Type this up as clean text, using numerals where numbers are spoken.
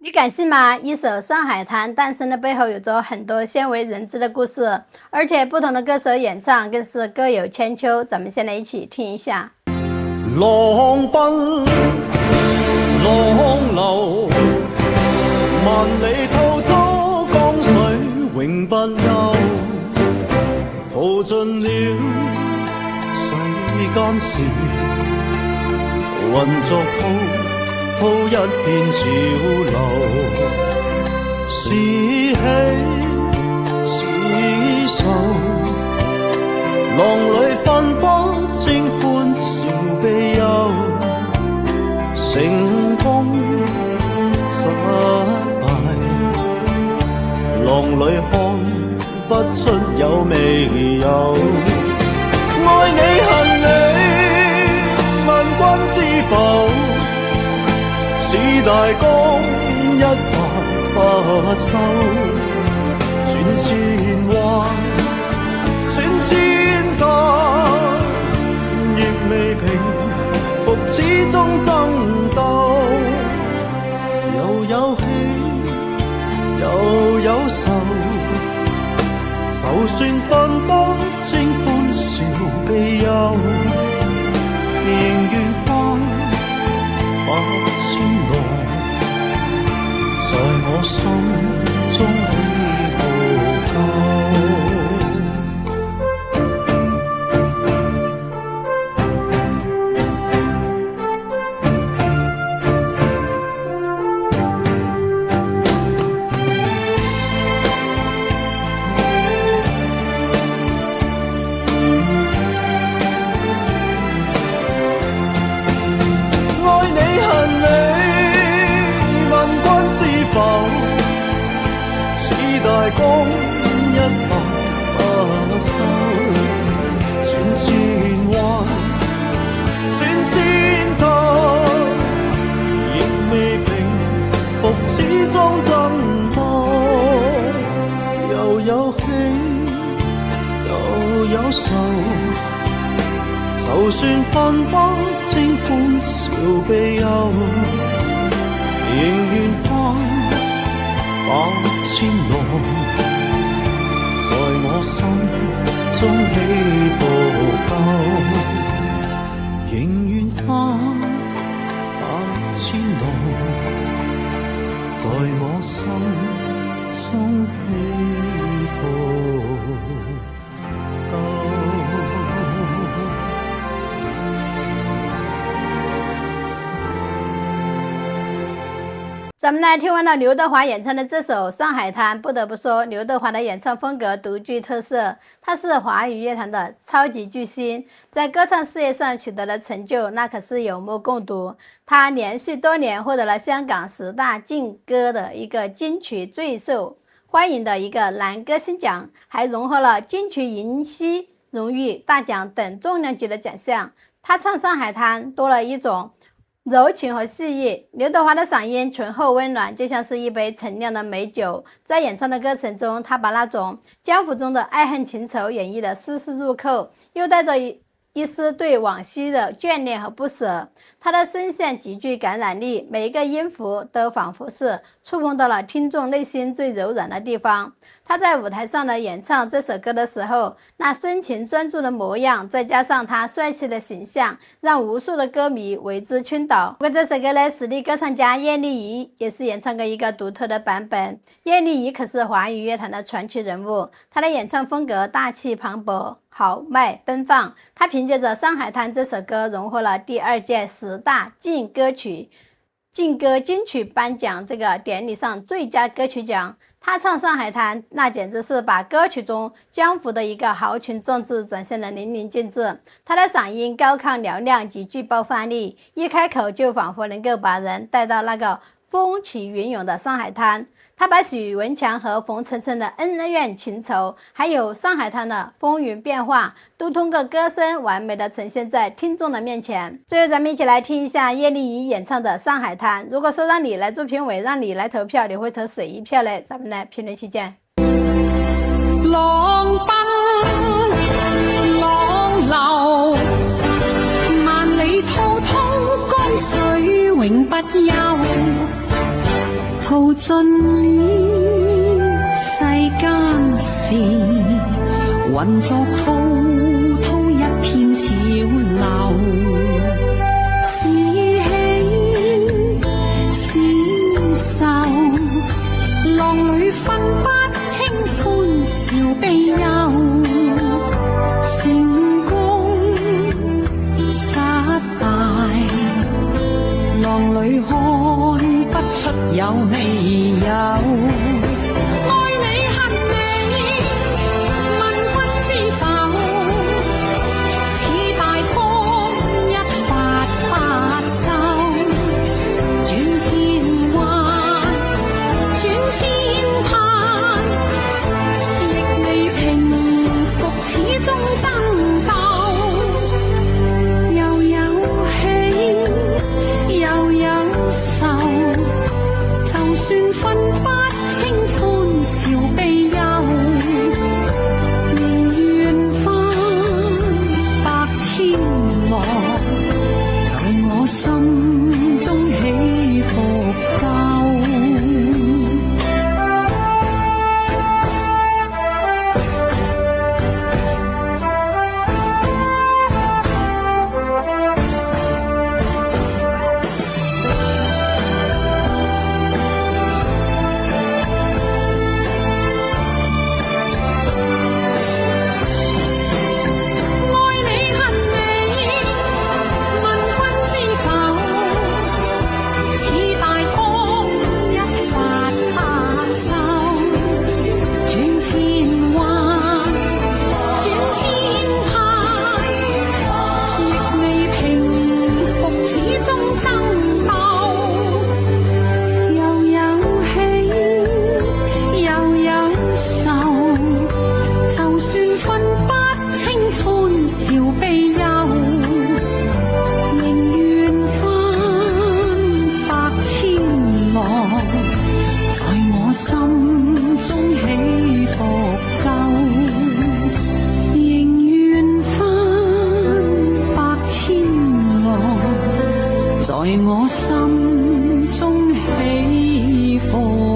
你敢信吗？一首《上海滩》诞生的背后有着很多鲜为人知的故事，而且不同的歌手演唱更是各有千秋。咱们先来一起听一下。浪奔浪流，萬里滔滔江水永不休，淘盡了世間事，渾作滔一片潮流，是喜是愁，浪裏分不清歡笑悲憂，成功失敗，浪裏看不出有未有，愛你恨你問君知否，似大江一發不收，轉千彎轉千載，亦未平復始終爭鬥，又有喜又有愁，就算分不清歡笑悲憂，仍願翻百千浪，在我心中起伏夠。大江一發不收，轉千彎轉千趟，亦未平復始終爭鬥，又有喜又有愁，就算分不清歡笑悲憂，仍願翻百千浪，在我心中起伏夠，仍願翻百千浪，在我心中起伏夠。咱们呢听完了刘德华演唱的这首《上海滩》，不得不说刘德华的演唱风格独具特色，他是华语乐坛的超级巨星，在歌唱事业上取得的成就那可是有目共睹。他连续多年获得了香港10大劲歌的一个金曲最受欢迎的一个男歌星奖，还荣获了金曲银禧荣誉大奖等重量级的奖项。他唱《上海滩》多了一种柔情和细意，刘德华的嗓音醇厚温暖，就像是一杯陈酿的美酒。在演唱的过程中，他把那种江湖中的爱恨情仇演绎的丝丝入扣，又带着一丝对往昔的眷恋和不舍。他的声线极具感染力，每一个音符都仿佛是触碰到了听众内心最柔软的地方。他在舞台上的演唱这首歌的时候，那深情专注的模样，再加上他帅气的形象，让无数的歌迷为之倾倒。不过这首歌呢，实力歌唱家叶丽仪也是演唱过一个独特的版本。叶丽仪可是华语乐坛的传奇人物，她的演唱风格大气磅礴，豪迈奔放。她凭借着《上海滩》这首歌荣获了第2届10大劲歌金曲颁奖这个典礼上最佳歌曲奖。他唱《上海滩》，那简直是把歌曲中江湖的一个豪情壮志展现得淋漓尽致。他的嗓音高亢嘹亮，极具爆发力，一开口就仿佛能够把人带到那个风起云涌的上海滩。他把许文强和冯程程的恩怨情仇，还有上海滩的风云变化，都通过歌声完美的呈现在听众的面前。最后咱们一起来听一下叶丽仪演唱的《上海滩》。如果说让你来做评委，让你来投票，你会投谁一票呢？咱们来评论区见。浪奔浪流，萬里滔滔江水永不休，淘盡了世間事，混作滔滔一片潮流。是喜是愁，浪裏分不清歡笑悲憂。成功失敗，浪裏看不出有未有。在我心中起伏。